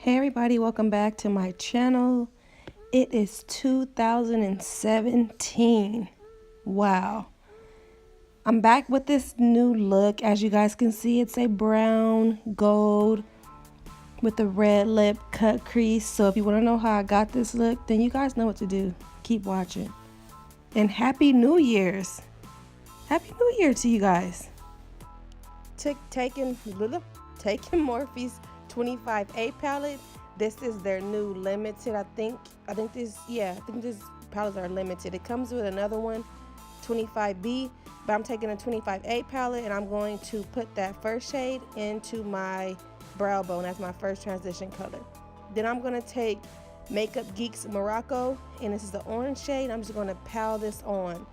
Hey everybody, welcome back to my channel. It is 2017. Wow. I'm back with this new look. As you guys can see, it's a brown gold with a red lip cut crease. So if you want to know how I got this look, then you guys know what to do. Keep watching. And Happy New Year's. Happy New Year to you guys. Taking Morphe's 25A palette. This is their new limited. I think these palettes are limited. It comes with another one, 25B, but I'm taking a 25A palette and I'm going to put that first shade into my brow bone as my first transition color. Then I'm going to take Makeup Geek's Morocco, and this is the orange shade. I'm just going to pal this on.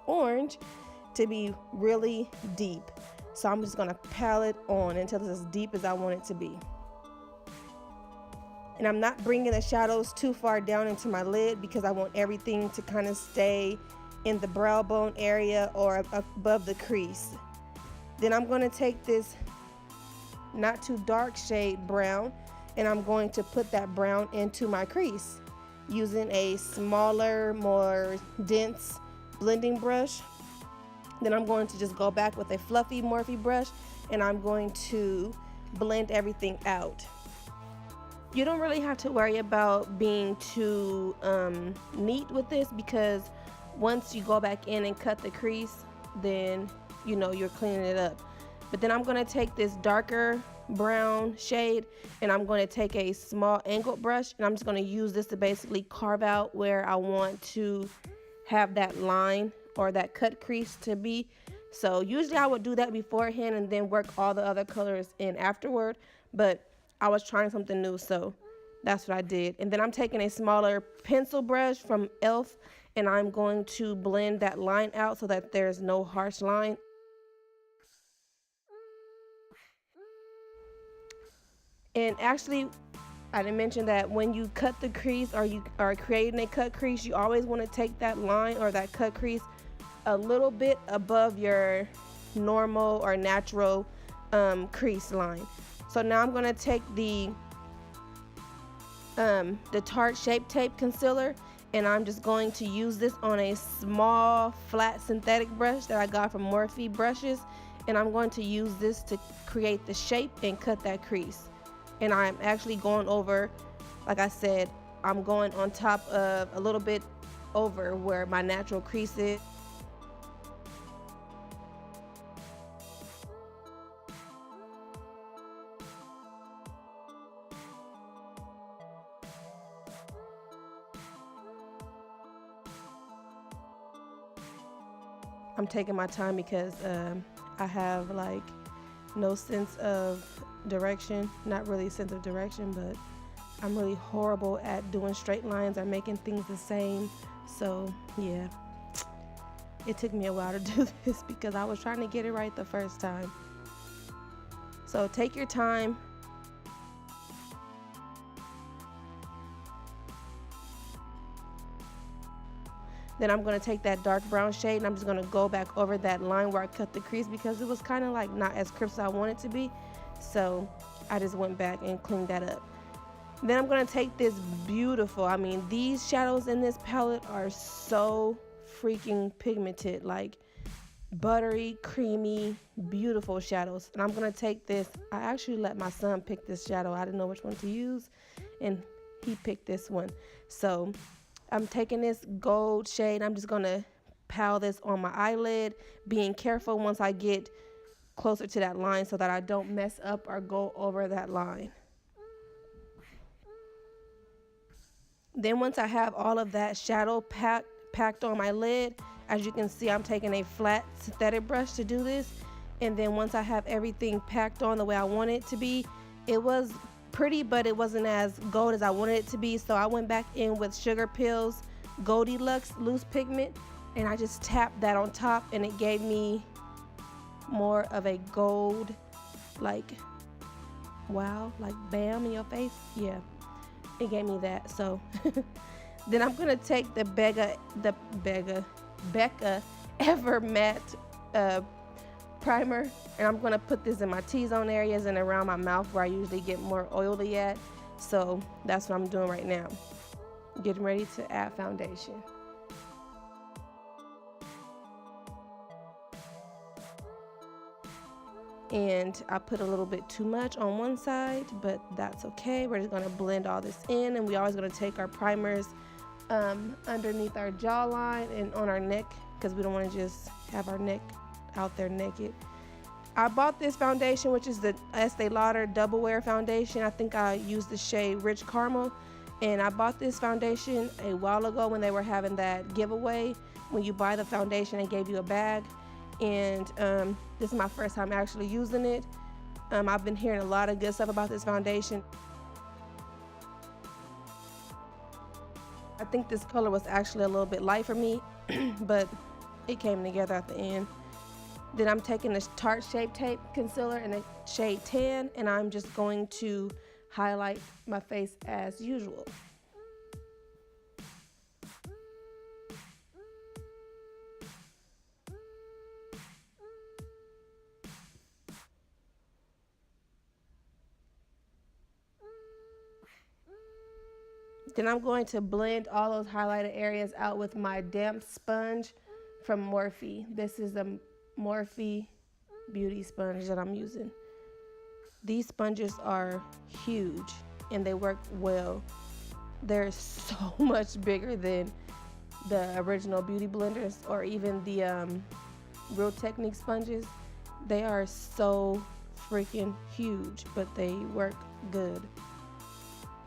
Orange to be really deep, so I'm just gonna pal it on until it's as deep as I want it to be. And I'm not bringing the shadows too far down into my lid because I want everything to kind of stay in the brow bone area or above the crease. Then I'm going to take this not too dark shade brown and I'm going to put that brown into my crease using a smaller, more dense blending brush. Then I'm going to just go back with a fluffy Morphe brush and I'm going to blend everything out. You don't really have to worry about being too neat with this because once you go back in and cut the crease, then you know you're cleaning it up. But then I'm going to take this darker brown shade and I'm going to take a small angled brush and I'm just going to use this to basically carve out where I want to have that line or that cut crease to be. So usually I would do that beforehand and then work all the other colors in afterward, but I was trying something new, so that's what I did. And then I'm taking a smaller pencil brush from e.l.f. and I'm going to blend that line out so that there's no harsh line. And actually, I didn't mention that when you cut the crease or you are creating a cut crease, you always want to take that line or that cut crease a little bit above your normal or natural crease line. So now I'm going to take the Tarte Shape Tape Concealer and I'm just going to use this on a small flat synthetic brush that I got from Morphe brushes, and I'm going to use this to create the shape and cut that crease. And I'm actually going over, like I said, I'm going on top of a little bit over where my natural crease is. I'm taking my time because I have like no sense of direction, not really sense of direction, but I'm really horrible at doing straight lines or making things the same. So yeah, it took me a while to do this because I was trying to get it right the first time. So take your time. Then I'm going to take that dark brown shade and I'm just going to go back over that line where I cut the crease because it was kind of like not as crisp as I want it to be. So I just went back and cleaned that up. Then I'm going to take this beautiful, I mean, these shadows in this palette are so freaking pigmented, like buttery, creamy, beautiful shadows. And I'm going to take this, I actually let my son pick this shadow. I didn't know which one to use and he picked this one. So I'm taking this gold shade. I'm just going to pal this on my eyelid, being careful once I get closer to that line so that I don't mess up or go over that line. Then once I have all of that shadow packed on my lid, as you can see, I'm taking a flat synthetic brush to do this. And then once I have everything packed on the way I want it to be, it was pretty, but it wasn't as gold as I wanted it to be. So I went back in with Sugar Pills GOLDILUX loose pigment and I just tapped that on top and it gave me more of a gold, like wow, like bam in your face. Yeah, it gave me that. So then I'm gonna take the BECCA Ever Matte primer, and I'm gonna put this in my T-zone areas and around my mouth where I usually get more oily at. So that's what I'm doing right now. Getting ready to add foundation. And I put a little bit too much on one side, but that's okay. We're just gonna blend all this in, and we always gonna take our primers underneath our jawline and on our neck, because we don't want to just have our neck out there naked. I bought this foundation, which is the Estee Lauder Double Wear Foundation. I think I used the shade Rich Caramel, and I bought this foundation a while ago when they were having that giveaway. When you buy the foundation, they gave you a bag, and this is my first time actually using it. I've been hearing a lot of good stuff about this foundation. I think this color was actually a little bit light for me, but it came together at the end. Then I'm taking this Tarte Shape Tape Concealer in the shade Tan, and I'm just going to highlight my face as usual. Then I'm going to blend all those highlighted areas out with my damp sponge from MORPHE. This is a MORPHE beauty sponge that I'm using. These sponges are huge and they work well. They're so much bigger than the original beauty blenders or even the Real Technique sponges. They are so freaking huge, but they work good.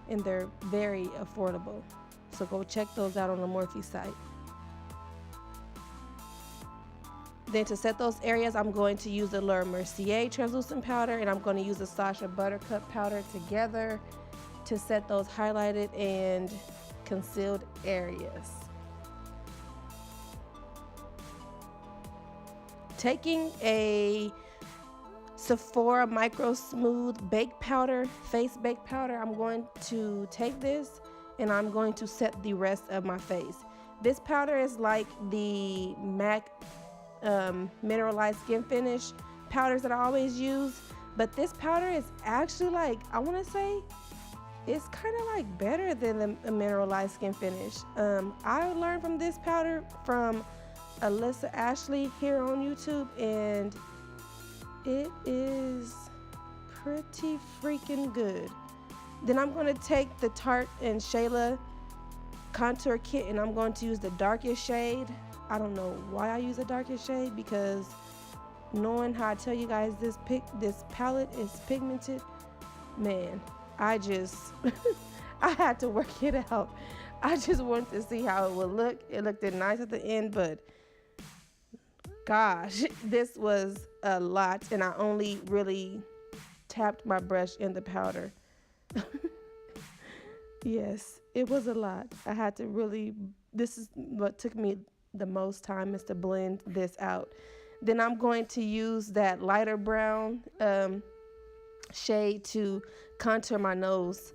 And they're very affordable. So go check those out on the MORPHE site. Then to set those areas, I'm going to use the MERCIer translucent powder, and I'm going to use the SACHA Buttercup powder together to set those highlighted and concealed areas. Taking a SEPHORA Micro Smooth Bake Powder, Face Bake Powder, I'm going to take this and I'm going to set the rest of my face. This powder is like the MAC Mineralized Skin Finish powders that I always use, but this powder is actually like, I want to say, it's kind of like better than the Mineralized Skin Finish. I learned from this powder from Alyssa Ashley here on YouTube, and it is pretty freaking good. Then I'm going to take the Tarte and SHAYLA contour kit, and I'm going to use the darkest shade. I don't know why I use the darkest shade, because knowing how I tell you guys this palette is pigmented, man, I just I had to work it out. I just wanted to see how it would look. It looked nice at the end, but gosh, this was a lot, and I only really tapped my brush in the powder. Yes, it was a lot. I had to really, this is what took me the most time, is to blend this out. Then I'm going to use that lighter brown shade to contour my nose.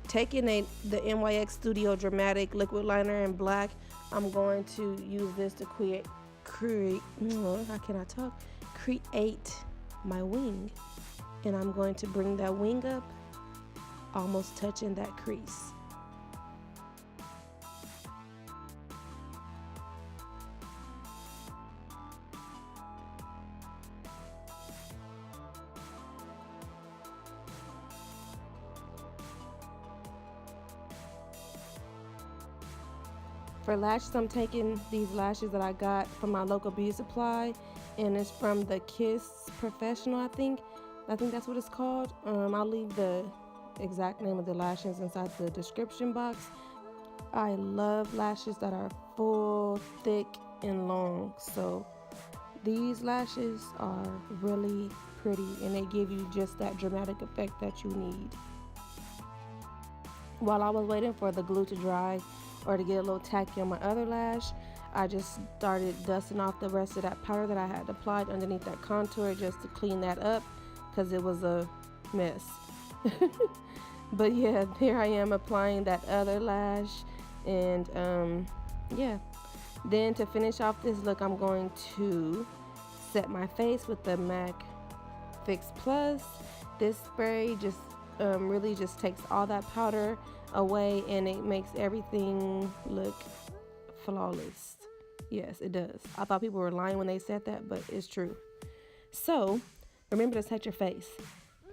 Taking the NYX Studio Dramatic Liquid Liner in black, I'm going to use this to create my wing. And I'm going to bring that wing up, almost touching that crease. For lashes, I'm taking these lashes that I got from my local beauty supply, and it's from the Kiss Professional, I think that's what it's called. I'll leave the exact name of the lashes inside the description box. I love lashes that are full, thick, and long, so these lashes are really pretty, and they give you just that dramatic effect that you need. While I was waiting for the glue to dry or to get a little tacky on my other lash, I just started dusting off the rest of that powder that I had applied underneath that contour, just to clean that up, because it was a mess. But yeah, here I am applying that other lash, and yeah. Then to finish off this look, I'm going to set my face with the MAC Fix Plus. This spray just really just takes all that powder away, and it makes everything look flawless. Yes, it does. I thought people were lying when they said that, but it's true. So remember to set your face.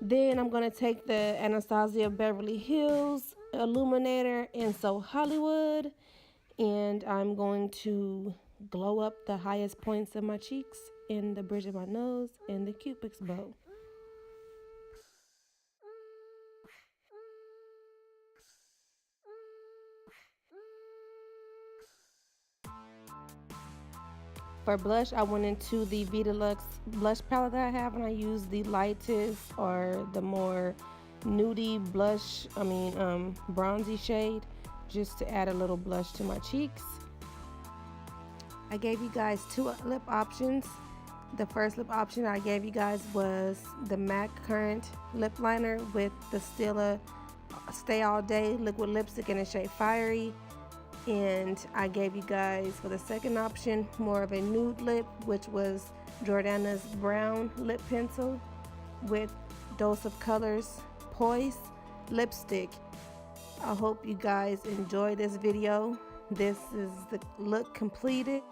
Then I'm going to take the Anastasia Beverly Hills Illuminator in So Hollywood, and I'm going to glow up the highest points of my cheeks, in the bridge of my nose, and the Cupid's bow. For blush, I went into the VIDALUX blush palette that I have, and I used the lightest or the more nudie blush, bronzy shade, just to add a little blush to my cheeks. I gave you guys 2 lip options. The first lip option I gave you guys was the MAC Current lip liner with the STILA Stay All Day liquid lipstick in the shade Fiery. And I gave you guys, for the second option, more of a nude lip, which was Jordana's brown lip pencil with Dose of Colors Poise lipstick. I hope you guys enjoy this video. This is the look completed.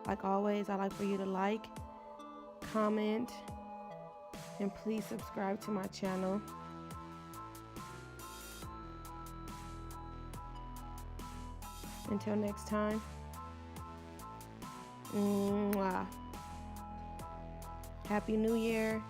Like always, I like for you to like, comment, and please subscribe to my channel. Until next time, mwah. Happy New Year.